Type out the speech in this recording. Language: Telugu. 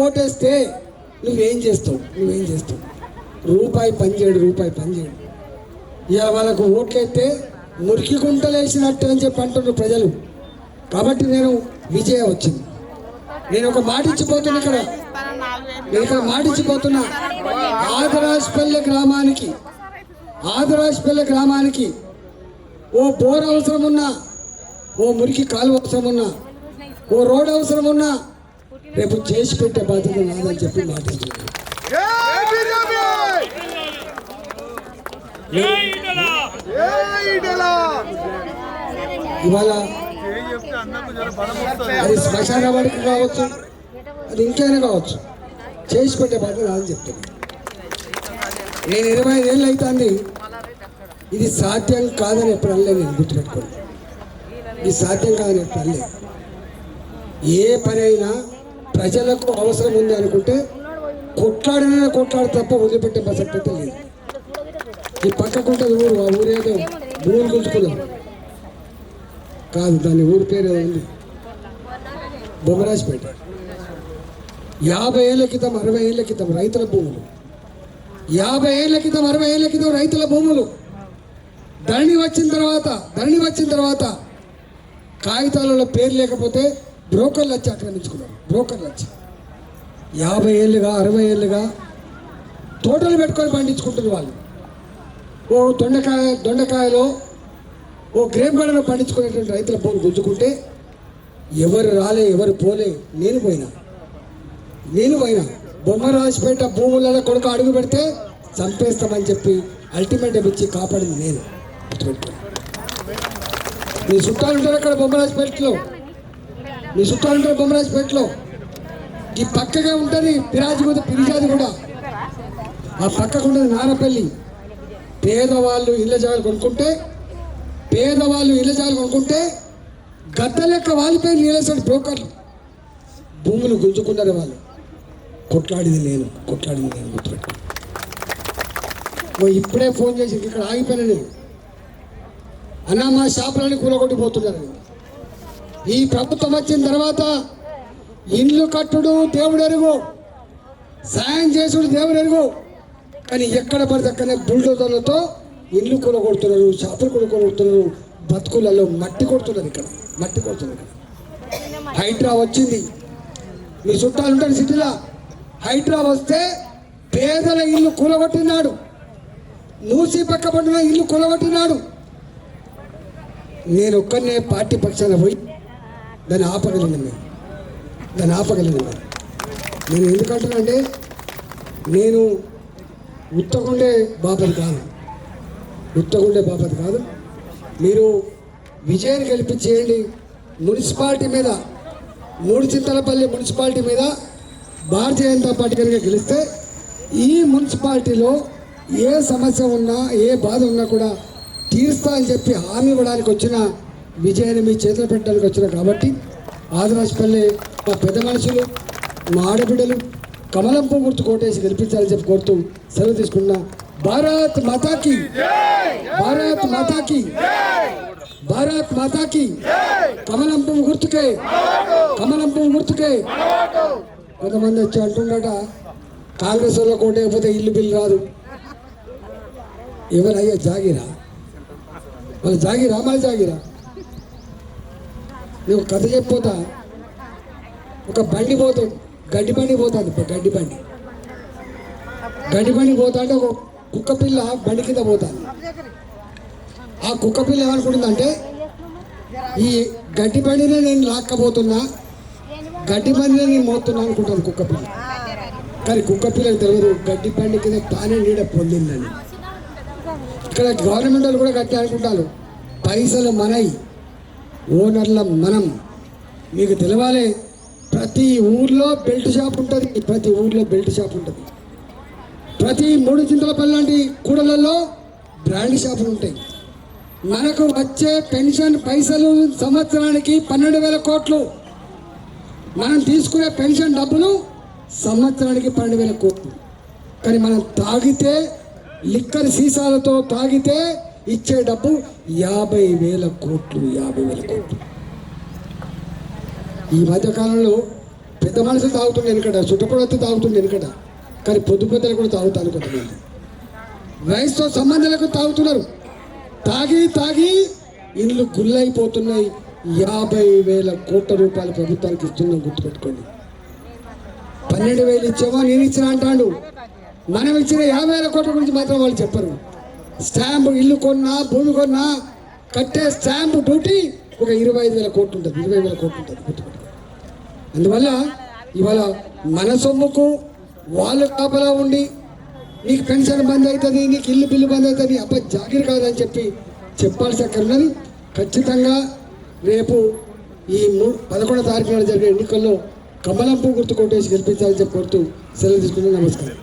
ఓటేస్తే నువ్వేం చేస్తావు? రూపాయి పని చేయడు. ఇవాళ వాళ్ళకు ఓట్లయితే మురికి గుంటలేసినట్టు అని చెప్పి అంటున్నారు ప్రజలు. కాబట్టి నేను విజయ వచ్చింది. నేను ఒక మాట ఇచ్చిపోతున్నా ఆదరాజ్పల్లె గ్రామానికి ఓ బోర్ అవసరం ఉన్నా, ఓ మురికి కాలువ అవసరం ఉన్నా, ఓ రోడ్ అవసరం ఉన్నా రేపు చేసి పెట్టే బాధ్యత నాదని చెప్పి మాట్లాడుతున్నాను. ఇవాళ అది శ్మశాన వాడికి కావచ్చు, అది ఇంకైనా కావచ్చు, చేసి పెట్టే బాధ్యత నాదని చెప్తాను. నేను 25 ఏళ్ళు అవుతుంది. ఇది సాధ్యం కాదని ఎప్పుడు అనలేదు. నేను గుర్తుపెట్టుకోండి, ఇది సాధ్యం కాదని ఎప్పుడు అనలేదు. ఏ పని అయినా ప్రజలకు అవసరం ఉంది అనుకుంటే కొట్లాడు తప్ప వదిలిపెట్టే ప్రసక్తి లేదు. ఈ పక్కకుంటుంది ఊరు, ఆ ఊరేదో భూములు గుంజుకున్నాం కాదు, దాని ఊరి పేరు ఉంది బొమ్మరాజ్పేట. 50 ఏళ్ల క్రితం 60 ఏళ్ల క్రితం రైతుల భూములు, 50 ఏళ్ల క్రితం 60 ఏళ్ల క్రితం రైతుల భూములు ధరణి వచ్చిన తర్వాత కాగితాలలో పేరు లేకపోతే బ్రోకర్లు వచ్చి ఆక్రమించుకున్నారు. 50 ఏళ్ళుగా 60 ఏళ్ళుగా తోటలు పెట్టుకొని పండించుకుంటున్నారు వాళ్ళు. ఓ దొండకాయలో ఓ గ్రేప్ గడలో పండించుకునేటువంటి రైతుల భూములు గుంజుకుంటే ఎవరు రాలే, ఎవరు పోలే. నేను పోయినా బొమ్మరాజ్పేట భూములలో కొడుకు అడుగు పెడితే చంపేస్తామని చెప్పి అల్టిమేటం ఇచ్చి కాపాడింది నేను. మీ చుట్టాలు ఉంటారు అక్కడ బొమ్మరాజ్పేటలో, ఈ పక్కగా ఉంటుంది పిరిజాది కూడా, ఆ పక్కకు ఉంటుంది నారపల్లి. పేదవాళ్ళు ఇళ్ళ జాగాలు కొనుక్కుంటే గద్ద లెక్క వాలిపోయి నీళ్ళేసాడు బ్రోకర్లు. భూములు గుంజుకున్నారు వాళ్ళు. కొట్లాడింది నేను గుర్తుపెట్టు. ఇప్పుడే ఫోన్ చేసి ఇక్కడ ఆగిపోయినా నేను, అన్న మా షాపులని కూలగొట్టిపోతున్నారు. ఈ ప్రభుత్వం వచ్చిన తర్వాత ఇండ్లు కట్టుడు దేవుడు ఎరుగు, సాయం చేసుడు దేవుడు ఎరుగు, కానీ ఎక్కడ పడితే అక్కడనే బుల్డోజర్లతో ఇండ్లు కూలగొడుతున్నారు, షాపులు కూలగొడుతున్నారు, బతుకులలో మట్టి కొడుతున్నారు. ఇక్కడ హైడ్రా వచ్చింది. మీ చుట్టాలు ఉంటారు సిటీలో. హైడ్రా వస్తే పేదల ఇల్లు కూలగొట్టినాడు, మూసి పక్క పడిన ఇల్లు కూలగొట్టినాడు. నేను ఒక్కనే పార్టీ పక్షాన పోయి దాన్ని ఆపగలను. నేను ఎందుకంటున్నా అంటే నేను ఉత్తగుండే బాపతి కాదు. మీరు విజయాన్ని గెలిపించేయండి. మున్సిపాలిటీ మీద, మూడుచింతలపల్లి మున్సిపాలిటీ మీద భారతీయ జనతా పార్టీ కనుక గెలిస్తే ఈ మున్సిపాలిటీలో ఏ సమస్య ఉన్నా, ఏ బాధ ఉన్నా కూడా తీరుస్తా అని చెప్పి హామీ ఇవ్వడానికి వచ్చిన విజయాన్ని మీ చేతిలో పెట్టడానికి వచ్చిన కాబట్టి ఆదిరాజపల్లి మా పెద్ద మనుషులు, మా ఆడబిడ్డలు కమలం పువ్వు గుర్తు కోటేసి గెలిపించాలని చెప్పి కోరుతూ సెలవు తీసుకున్నా. భారత్ మాతాకి కమలం పువ్వు గుర్తుకే. కొంతమంది వచ్చి అంటుండట కాంగ్రెస్ వాళ్ళ కోటేయకపోతే ఇల్లు బిల్లు రాదు. ఎవరయ్యా జాగిరా? వాళ్ళు జాగిరా? నేను కథ చెప్పిపోతా. ఒక బండి పోతుంది, గడ్డి బండి పోతా అంటే ఒక కుక్క పిల్ల బండి కింద పోతుంది. ఆ కుక్క పిల్ల ఏమనుకుంటుందంటే ఈ గడ్డి బండినే నేను లాక్కపోతున్నా, గడ్డి బండినే నేను మోస్తున్నా అనుకుంటాను కుక్క పిల్ల. కానీ కుక్క పిల్లకి తెలియదు గడ్డి బండి కింద తానే నీడ పొందిందని. ఇక్కడ గవర్నమెంట్ వాళ్ళు కూడా గట్టి అనుకుంటారు, పైసలు మనయి, ఓనర్ల మనం. మీకు తెలవాలి, ప్రతి ఊర్లో బెల్ట్ షాప్ ఉంటుంది. ప్రతి మూడుచింతలపల్లి లాంటి కూడలలో బ్రాండ్ షాపులు ఉంటాయి. మనకు వచ్చే పెన్షన్ పైసలు సంవత్సరానికి 12,000 కోట్లు. మనం తీసుకునే పెన్షన్ డబ్బులు సంవత్సరానికి 12,000 కోట్లు. కానీ మనం తాగితే, లిక్కర్ సీసాలతో తాగితే ఇచ్చే డబ్బు 50,000 కోట్లు. ఈ మధ్యకాలంలో పెద్ద మనుషులు తాగుతుంది వెనుకట, చుట్టపొడతో తాగుతుంది వెనుకట, కానీ పొద్దు పొద్దులు కూడా తాగుతాను కొంతమంది. రైస్తో సంబంధాలకు తాగుతున్నారు. తాగి తాగి ఇల్లు గుల్లైపోతున్నాయి. 50,000 కోట్ల రూపాయలు ప్రభుత్వానికి ఇస్తున్నాం, గుర్తుపెట్టుకోండి. 12,000 ఇచ్చామో నేను ఇచ్చిన అంటాడు. మనం ఇచ్చిన 50,000 కోట్ల గురించి మాత్రం వాళ్ళు చెప్పరు. స్టాంపు ఇల్లు కొన్నా భూమి కొన్నా కట్టే స్టాంపు డ్యూటీ ఒక 25,000 కోట్లు ఉంటుంది, 20,000 కోట్లు ఉంటుంది, గుర్తుపెట్టుకోండి. అందువల్ల ఇవాళ మన సొమ్ముకు వాళ్ళు కాపలా ఉండి నీకు పెన్షన్ బంద్ అవుతుంది, నీకు ఇల్లు బిల్లు బంద్ అవుతుంది, అబ్బా జాగిరి కాదని చెప్పాల్సి అక్కడ ఉన్నది. ఖచ్చితంగా రేపు ఈ 11వ తారీఖున జరిగే ఎన్నికల్లో కమలం పువ్వు గుర్తు కొట్టేసి గెలిపించాలని చెప్పి కోరుతూ సెలవు తీసుకుని నమస్కారం.